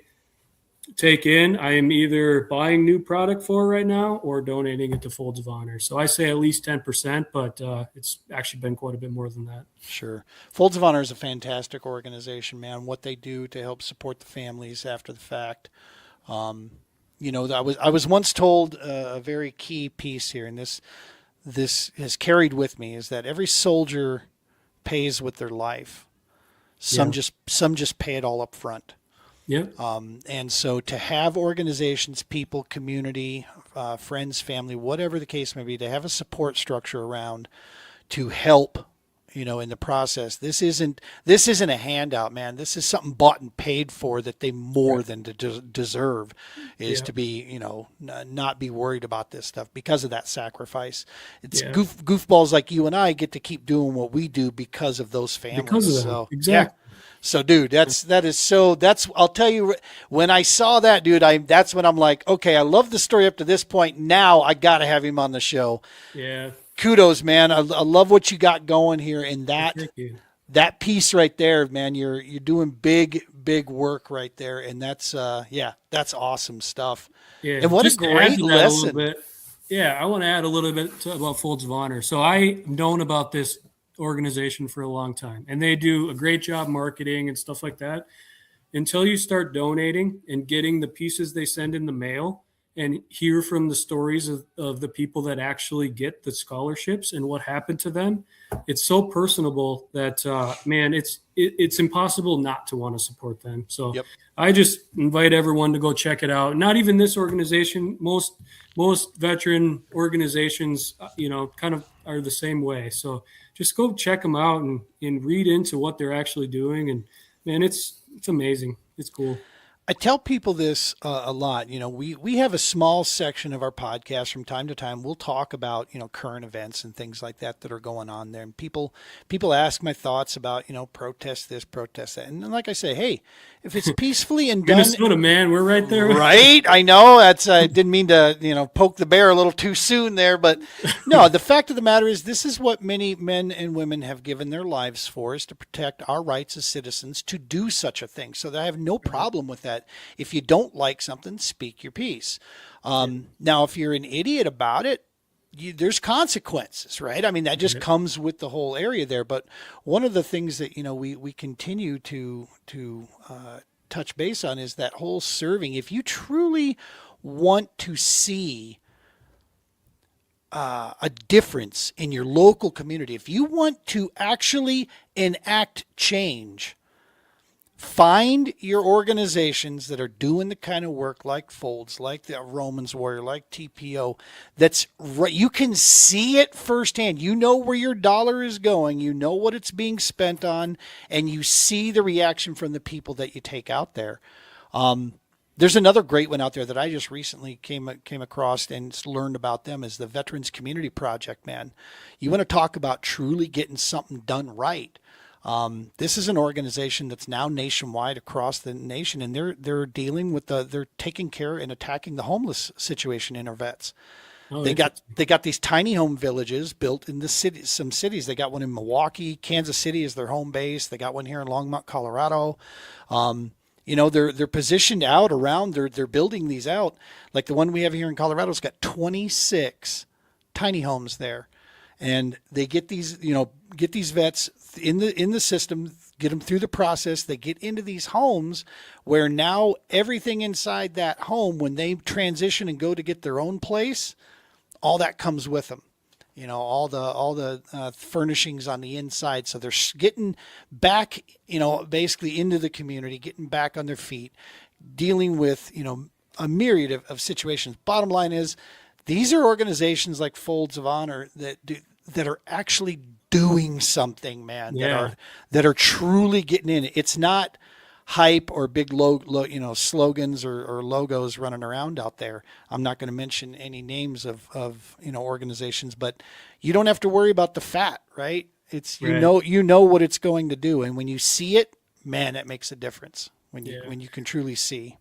take in, I am either buying new product for right now or donating it to Folds of Honor. So I say at least 10%, but it's actually been quite a bit more than that. Sure. Folds of Honor is a fantastic organization, man. What they do to help support the families after the fact. I was once told a very key piece here, and this has carried with me, is that every soldier pays with their life. Some just pay it all up front. Yeah. And so to have organizations, people, community, friends, family, whatever the case may be, to have a support structure around to help, in the process. This isn't a handout, man. This is something bought and paid for that they more than deserve, is to be, not be worried about this stuff because of that sacrifice. It's goofballs like you and I get to keep doing what we do because of those families. Because of that. So, exactly. So, dude, I'll tell you, when I saw that, dude, that's when I'm like, okay, I love the story up to this point. Now I got to have him on the show. Yeah. Kudos, man. I love what you got going here, and that piece right there, man. You're doing big work right there, and that's awesome stuff. Yeah, and what a great lesson. I want to add a little bit about Folds of Honor. So I've known about this organization for a long time, and they do a great job marketing and stuff like that. Until you start donating and getting the pieces they send in the mail and hear from the stories of the people that actually get the scholarships and what happened to them, it's so personable that it's impossible not to want to support them. So I just invite everyone to go check it out. Not even this organization, most veteran organizations, kind of are the same way. So just go check them out and read into what they're actually doing. And man, it's amazing. It's cool. I tell people this a lot. You know, we have a small section of our podcast from time to time. We'll talk about, you know, current events and things like that that are going on there. And people ask my thoughts about, you know, protest this, protest that. And then, like I say, hey, if it's peacefully and done, Minnesota, man, we're right there. right? I know that's I didn't mean to, you know, poke the bear a little too soon there, but no, the fact of the matter is this is what many men and women have given their lives for, is to protect our rights as citizens to do such a thing. So I have no problem with that. If you don't like something, speak your piece. Now, if you're an idiot about it, there's consequences, right? I mean, that just comes with the whole area there. But one of the things that, you know, we continue to touch base on is that whole serving. If you truly want to see a difference in your local community, if you want to actually enact change, find your organizations that are doing the kind of work like Folds, like the Romans Warrior, like TPO. That's right. You can see it firsthand. You know where your dollar is going. You know what it's being spent on, and you see the reaction from the people that you take out there. There's another great one out there that I just recently came across and learned about them, is the Veterans Community Project, man. You want to talk about truly getting something done right. This is an organization that's now nationwide across the nation, and they're dealing with they're taking care and attacking the homeless situation in our vets. Oh, they got these tiny home villages built in the city, some cities. They got one in Milwaukee, Kansas City is their home base. They got one here in Longmont, Colorado. You know, they're positioned out around. They're building these out. Like the one we have here in Colorado's got 26 tiny homes there. And they get these vets in the system, get them through the process. They get into these homes where now everything inside that home, when they transition and go to get their own place, all that comes with them. You know, all the furnishings on the inside. So they're getting back, you know, basically into the community, getting back on their feet, dealing with, you know, a myriad of situations. Bottom line is, these are organizations like Folds of Honor that are actually doing something, man. Yeah. That are truly getting in. It's not hype or big slogans or logos running around out there. I'm not going to mention any names of you know, organizations, but you don't have to worry about the fat, right? It's you know what it's going to do, and when you see it, man, it makes a difference when you can truly see.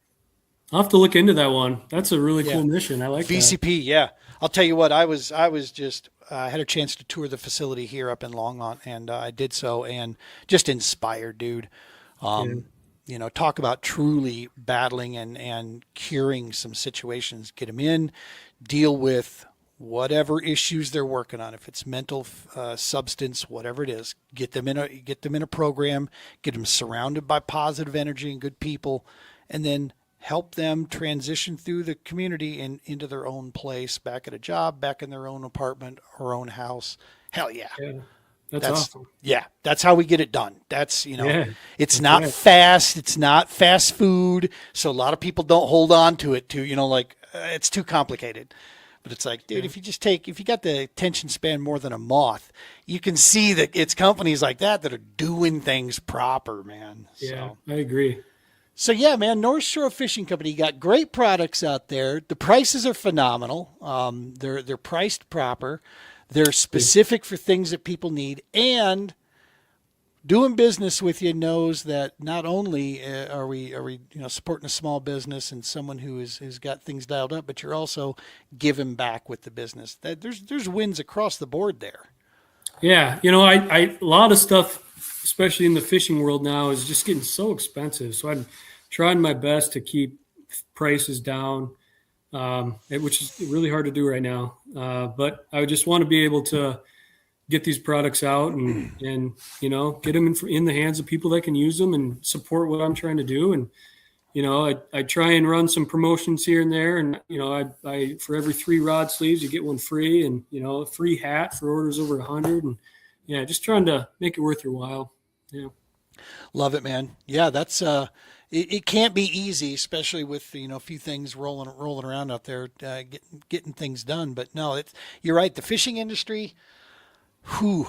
I'll have to look into that one. That's a really cool mission. I like VCP. that. Yeah, I'll tell you what. I was just had a chance to tour the facility here up in Longmont, and I did so, and just inspired, dude. You know, talk about truly battling and curing some situations. Get them in, deal with whatever issues they're working on. If it's mental, substance, whatever it is, get them in a program, get them surrounded by positive energy and good people, and then help them transition through the community and into their own place, back at a job, back in their own apartment or own house. Hell yeah. That's awesome. Yeah, that's how we get it done. That's, you know, it's not fast. It's not fast food. So a lot of people don't hold on to it you know, like it's too complicated. But it's like, dude, if you got the attention span more than a moth, you can see that it's companies like that are doing things proper, man. Yeah, so. I agree. So yeah, man, North Shore Fishing Company, you got great products out there. The prices are phenomenal. They're priced proper. They're specific for things that people need, and doing business with you knows that not only are we you know, supporting a small business and someone who has got things dialed up, but you're also giving back with the business. That there's wins across the board there. Yeah, you know, I a lot of stuff, especially in the fishing world now, is just getting so expensive. So I'm trying my best to keep prices down, which is really hard to do right now. But I just want to be able to get these products out and you know, get them in the hands of people that can use them and support what I'm trying to do. And, you know, I try and run some promotions here and there. And, you know, I for every 3 rod sleeves, you get one free, and, you know, a free hat for orders over 100. And yeah, just trying to make it worth your while. Yeah. Love it, man. Yeah. That's, it can't be easy, especially with, you know, a few things rolling around out there, getting things done. But no, you're right. The fishing industry, you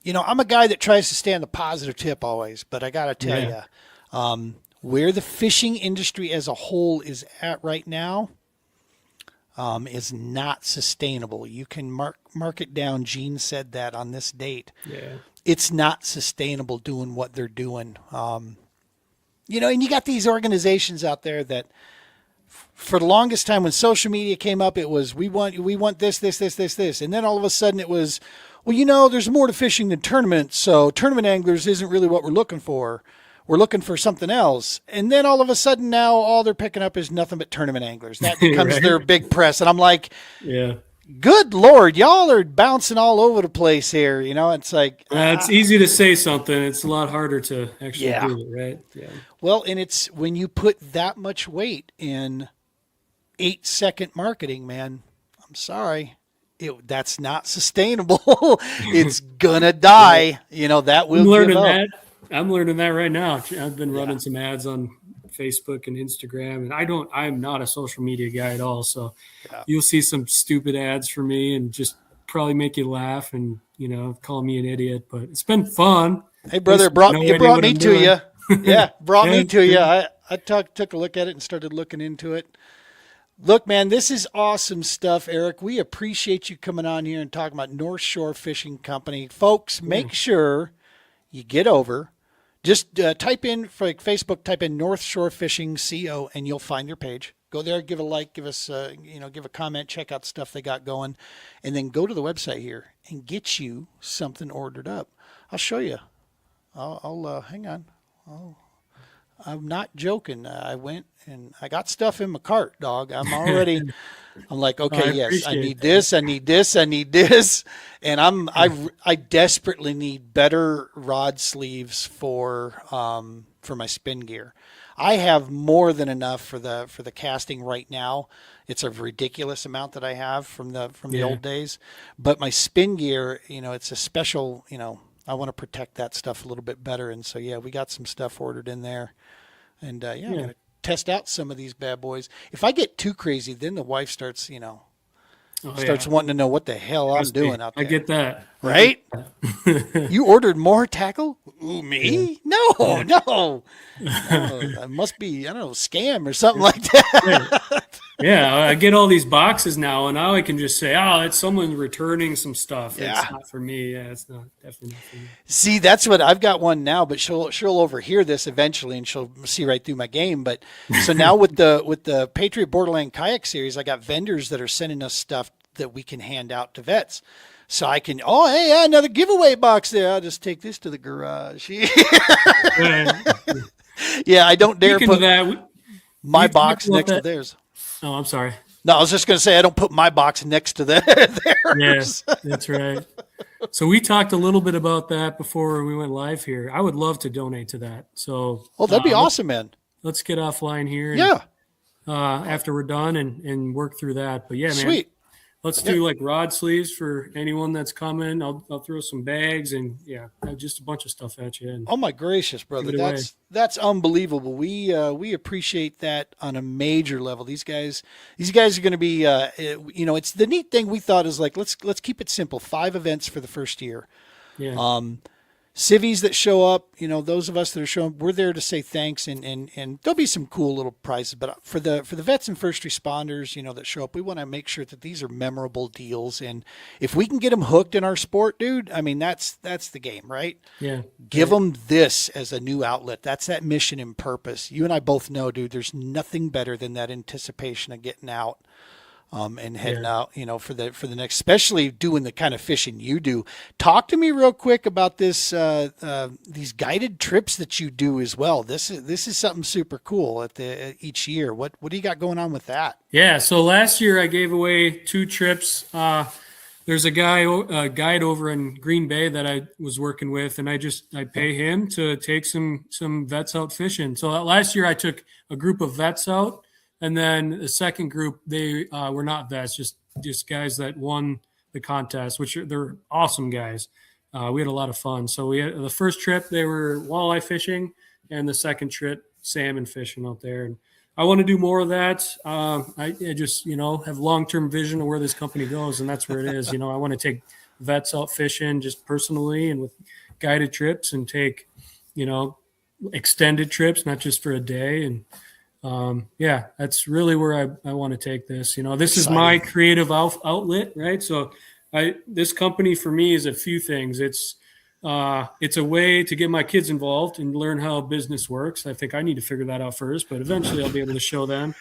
know, I'm a guy that tries to stay on the positive tip always, but I got to tell you, where the fishing industry as a whole is at right now is not sustainable. You can mark it down. Gene said that on this date. Yeah. It's not sustainable doing what they're doing. You know, and you got these organizations out there that for the longest time when social media came up, it was, we want this. And then all of a sudden it was, well, you know, there's more to fishing than tournaments. So tournament anglers isn't really what we're looking for. We're looking for something else. And then all of a sudden now all they're picking up is nothing but tournament anglers. That becomes Right. their big press. And I'm like, Yeah. good Lord, y'all are bouncing all over the place here. You know, it's like, It's easy to say something. It's a lot harder to actually Yeah. do it, right? Yeah. well, and it's when you put that much weight in 8-second marketing, man, I'm sorry. That's not sustainable. It's gonna die. You know, that will I'm learning give up. that. I'm learning that right now. I've been running some ads on Facebook and Instagram, and I'm not a social media guy at all. So you'll see some stupid ads for me and just probably make you laugh and, you know, call me an idiot, but it's been fun. Hey, brother, At least it brought me to you. Yeah, brought me Yeah, to you. yeah. I took a look at it and started looking into it. Look, man, this is awesome stuff, Eric. We appreciate you coming on here and talking about North Shore Fishing Company. Folks, make sure you get over. Just type in, for like Facebook, type in North Shore Fishing CO, and you'll find their page. Go there, give a like, give us, give a comment, check out the stuff they got going, and then go to the website here and get you something ordered up. I'll show you. I'll hang on. I'm not joking. I went and I got stuff in my cart, dog. I'm like, okay, yes, I need this, I need this, I need this. And I desperately need better rod sleeves for my spin gear. I have more than enough for the casting right now. It's a ridiculous amount that I have from the old days. But my spin gear, you know, it's a special, you know, I want to protect that stuff a little bit better. And so, yeah, we got some stuff ordered in there. And, I'm going to test out some of these bad boys. If I get too crazy, then the wife starts, you know, wanting to know what the hell I'm doing out there. I get that. Right? You ordered more tackle? Ooh, me? No. It must be, I don't know, scam or something like that. Yeah, I get all these boxes now, and now I can just say, "Oh, it's someone returning some stuff." Yeah. It's not for me. Yeah, it's definitely not for me. See, that's what I've got one now, but she'll overhear this eventually, and she'll see right through my game. But so now with the Patriot Borderland Kayak Series, I got vendors that are sending us stuff that we can hand out to vets. So I can, another giveaway box there. I'll just take this to the garage. Yeah, I don't dare Speaking put of that, my we box talked about next to that- theirs. Oh, I'm sorry. No, I was just going to say I don't put my box next to theirs. Yes, that's right. So we talked a little bit about that before we went live here. I would love to donate to that. So, Oh, that'd be awesome, man. Let's get offline here. And, Yeah, after we're done and work through that. But yeah, man. sweet. Let's do like rod sleeves for anyone that's coming. I'll throw some bags and just a bunch of stuff at you. And Oh my gracious, brother, Give it away. that's unbelievable. We appreciate that on a major level. These guys are going to be, it's the neat thing we thought is like let's keep it simple. 5 events for the first year. yeah, Civvies that show up, you know, those of us that are showing, we're there to say thanks, and there'll be some cool little prizes. But for the vets and first responders, you know, that show up, we want to make sure that these are memorable deals. And if we can get them hooked in our sport, dude, I mean, that's the game, right? yeah. Give them this as a new outlet. That's that mission and purpose. You and I both know, dude, there's nothing better than that anticipation of getting out. And heading out, you know, for the next, especially doing the kind of fishing you do. Talk to me real quick about this, these guided trips that you do as well. This is something super cool at each year. What do you got going on with that? Yeah. So last year I gave away 2 trips. There's a guide over in Green Bay that I was working with, and I pay him to take some vets out fishing. So last year I took a group of vets out. And then the second group, they were not vets, just guys that won the contest, they're awesome guys. We had a lot of fun. So we had the first trip, they were walleye fishing, and the second trip, salmon fishing out there. And I want to do more of that. I just, have long-term vision of where this company goes, and that's where it is. I want to take vets out fishing just personally and with guided trips and take, extended trips, not just for a day. And yeah, that's really where I want to take this. This is my creative outlet, right? So this company for me is a few things. It's a way to get my kids involved and learn how business works. I think I need to figure that out first, but eventually I'll be able to show them.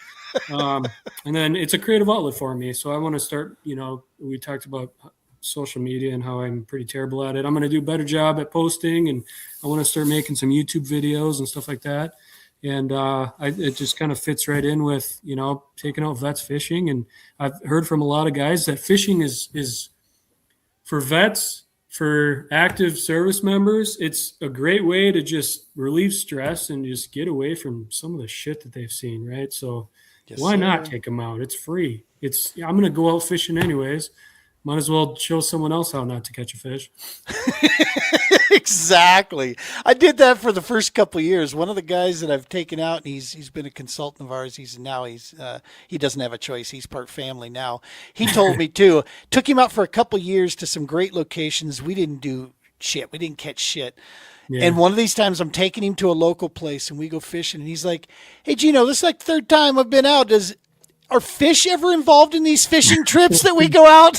And then it's a creative outlet for me. So I want to start, we talked about social media and how I'm pretty terrible at it. I'm going to do a better job at posting, and I want to start making some YouTube videos and stuff like that. And it just kind of fits right in with, taking out vets fishing. And I've heard from a lot of guys that fishing is for vets, for active service members, it's a great way to just relieve stress and just get away from some of the shit that they've seen, right? So why not take them out? It's free. I'm going to go out fishing anyways. Might as well show someone else how not to catch a fish. Exactly. I did that for the first couple of years. One of the guys that I've taken out, and he's been a consultant of ours. He doesn't have a choice. He's part family now. He told me too. Took him out for a couple of years to some great locations. We didn't do shit. We didn't catch shit. Yeah. And one of these times I'm taking him to a local place and we go fishing, and he's like, "Hey Gino, this is like the third time I've been out. Are fish ever involved in these fishing trips that we go out?"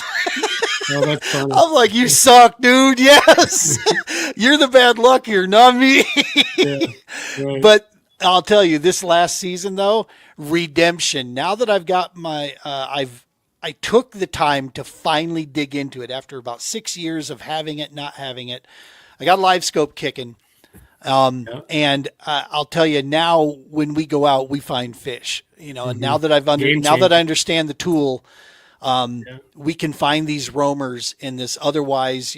Oh, that's funny. I'm like, "You suck, dude." Yes. You're the bad luck here, not me. Yeah, right. But I'll tell you, this last season though, redemption. Now that I've got I took the time to finally dig into it after about 6 years of having it, not having it. I got live scope kicking. And I'll tell you now, when we go out, we find fish, and now that I understand the tool, we can find these roamers in this otherwise,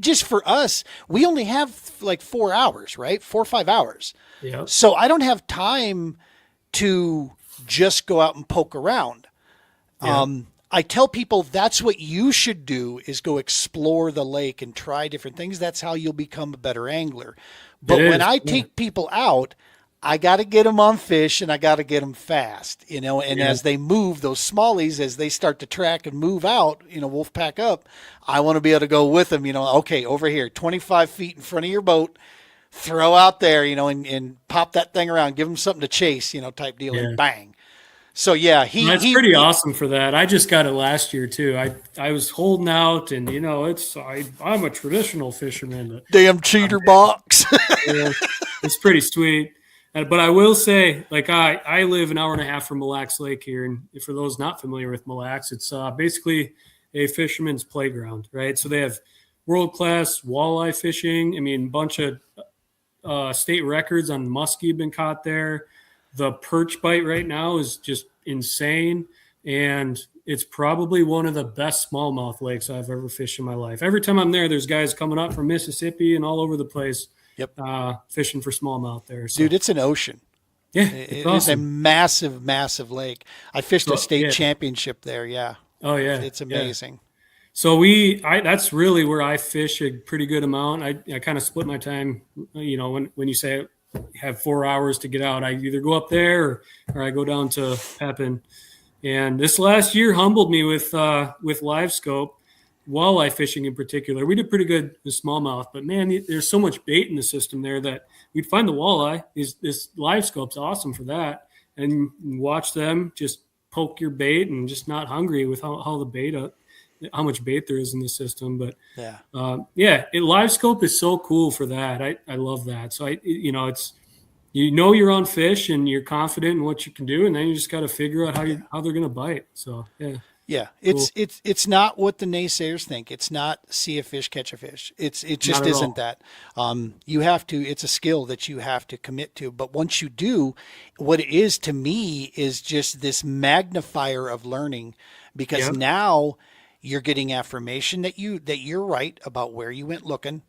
just for us, we only have like 4 hours, right? 4 or 5 hours. Yeah. So I don't have time to just go out and poke around. Yeah. I tell people that's what you should do, is go explore the lake and try different things. That's how you'll become a better angler. But when I take people out, I got to get them on fish, and I got to get them fast, and as they move, those smallies, as they start to track and move out, wolf pack up, I want to be able to go with them, okay, over here, 25 feet in front of your boat, throw out there, and pop that thing around, give them something to chase, type deal, and bang. So yeah, that's pretty awesome for that. I just got it last year too. I was holding out, and I'm a traditional fisherman. Damn cheater box. Yeah, it's pretty sweet. But I will say, like I live an hour and a half from Mille Lacs Lake here, and for those not familiar with Mille Lacs, it's basically a fisherman's playground, right? So they have world-class walleye fishing. I mean, a bunch of state records on muskie have been caught there. The perch bite right now is just insane, and it's probably one of the best smallmouth lakes I've ever fished in my life. Every time I'm there, there's guys coming up from Mississippi and all over the place. Yep. Fishing for smallmouth there. So. Dude, it's an ocean. Yeah, it awesome. is a massive, massive lake. I fished a state championship there. Yeah. Oh yeah, it's amazing. Yeah. So that's really where I fish a pretty good amount. I kind of split my time. When you say I have 4 hours to get out, I either go up there or I go down to Pepin. And this last year humbled me with live scope. Walleye fishing in particular, we did pretty good with smallmouth, but man, there's so much bait in the system there that we'd find the walleye. This live scope's awesome for that, and watch them just poke your bait and just not hungry with how the bait, how much bait there is in the system. But live scope is so cool for that. I love that. So it's you're on fish and you're confident in what you can do, and then you just got to figure out how they're gonna bite. So yeah. Yeah, it's not what the naysayers think. It's not see a fish, catch a fish. It just isn't that. You have to. It's a skill that you have to commit to. But once you do, what it is to me is just this magnifier of learning, because now you're getting affirmation that you're right about where you went looking,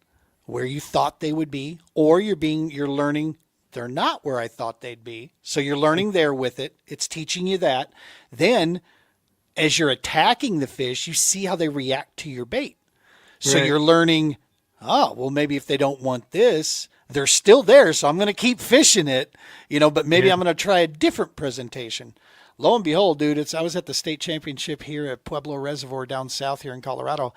where you thought they would be, or you're learning they're not where I thought they'd be. So you're learning there with it. It's teaching you that. Then, as you're attacking the fish, you see how they react to your bait. So you're learning, maybe if they don't want this, they're still there. So I'm going to keep fishing it, but maybe I'm going to try a different presentation. Lo and behold, dude, I was at the state championship here at Pueblo Reservoir down south here in Colorado.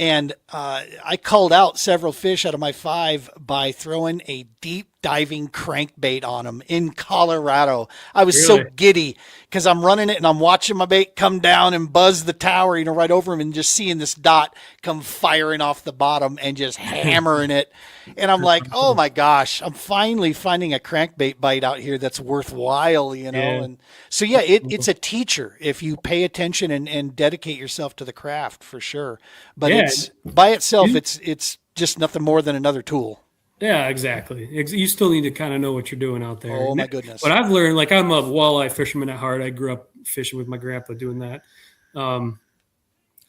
And I culled out several fish out of my 5 by throwing a deep diving crankbait on them in Colorado. I was so Really? giddy because I'm running it and I'm watching my bait come down and buzz the tower, right over him, and just seeing this dot come firing off the bottom and just hammering it. And I'm like, oh my gosh, I'm finally finding a crankbait bite out here that's worthwhile, Yeah. And so, yeah, it's a teacher if you pay attention and dedicate yourself to the craft, for sure. But Yeah. it's by itself, You- it's just nothing more than another tool. Yeah, exactly. You still need to kind of know what you're doing out there. Oh, my goodness. But I've learned, like, I'm a walleye fisherman at heart. I grew up fishing with my grandpa doing that.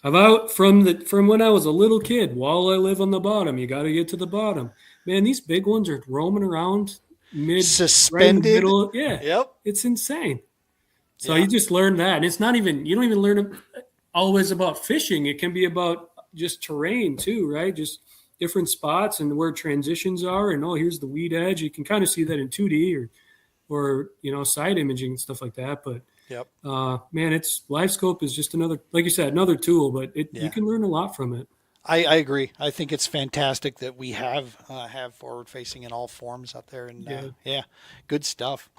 About from when I was a little kid, walleye live on the bottom. You got to get to the bottom. Man, these big ones are roaming around right in the Suspended. middle. Yeah, Yep. it's insane. So Yeah. you just learn that, and it's not even you don't even learn always about fishing. It can be about just terrain too, right? Just different spots and where transitions are, and here's the weed edge. You can kind of see that in 2D or side imaging and stuff like that. But Yep. man, it's live scope is just another, like you said, another tool, but Yeah. you can learn a lot from it. I agree. I think it's fantastic that we have forward facing in all forms out there, and yeah, good stuff.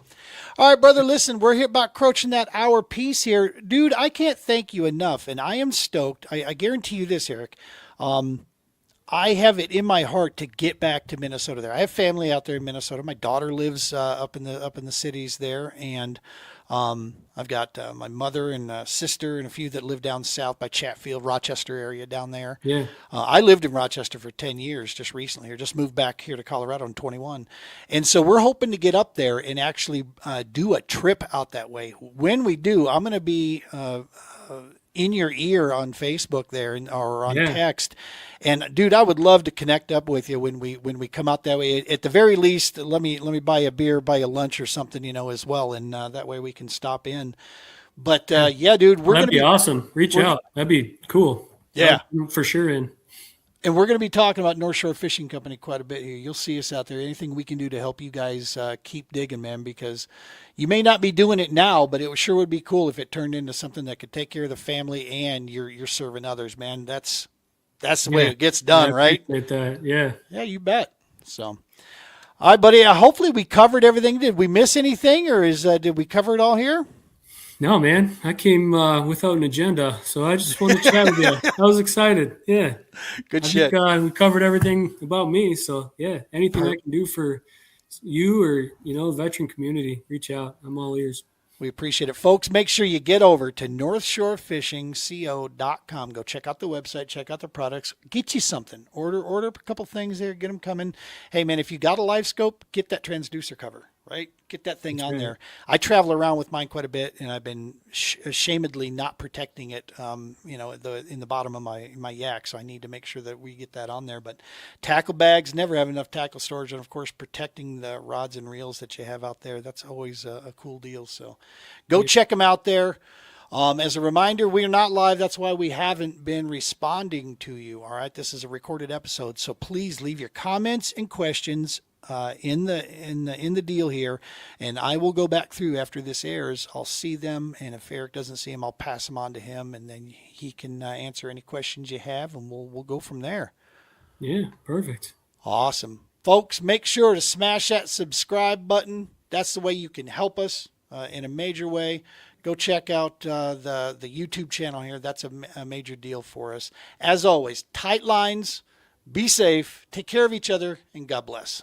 All right, brother. Listen, we're here about approaching that hour piece here, dude. I can't thank you enough, and I am stoked. I guarantee you this, Eric. I have it in my heart to get back to Minnesota. There, I have family out there in Minnesota. My daughter lives up in the cities there, and I've got my mother and sister and a few that live down south by Chatfield, Rochester area down there. Yeah. I lived in Rochester for 10 years just recently, or just moved back here to Colorado in 21. And so we're hoping to get up there and actually do a trip out that way. When we do, I'm going to be in your ear on Facebook there or on text. And dude, I would love to connect up with you when we come out that way. At the very least, let me buy a beer, buy a lunch or something, as well. And that way we can stop in. But yeah, dude, That'd be awesome. Reach out. That'd be cool. Yeah. I'm for sure in. And we're going to be talking about North Shore Fishing Company quite a bit here. You'll see us out there. Anything we can do to help you guys keep digging, man, because you may not be doing it now, but it sure would be cool if it turned into something that could take care of the family and you're serving others, man. That's the way it gets done, right? That. Yeah. Yeah, you bet. So, all right, buddy. Hopefully we covered everything. Did we miss anything, or did we cover it all here? No, man. I came without an agenda, so I just wanted to chat with you. I was excited. Yeah. Good I shit. think, we covered everything about me. So, yeah, anything I can do for you or, the veteran community, reach out. I'm all ears. We appreciate it. Folks, make sure you get over to northshorefishingco.com. Go check out the website, check out the products, get you something. Order a couple things there, get them coming. Hey, man, if you got a live scope, get that transducer cover, right? Get that thing on there. I travel around with mine quite a bit, and I've been ashamedly not protecting it, in the bottom of my yak, so I need to make sure that we get that on there. But tackle bags, never have enough tackle storage, and, of course, protecting the rods and reels that you have out there. That's always a cool deal, so go check them out there. As a reminder, we are not live. That's why we haven't been responding to you, all right? This is a recorded episode, so please leave your comments and questions in the deal here, and I will go back through after this airs. I'll see them, and if Eric doesn't see them, I'll pass them on to him, and then he can answer any questions you have, and we'll go from there. Yeah, perfect. Awesome, folks. Make sure to smash that subscribe button. That's the way you can help us in a major way. Go check out the YouTube channel here. That's a major deal for us. As always, tight lines. Be safe. Take care of each other, and God bless.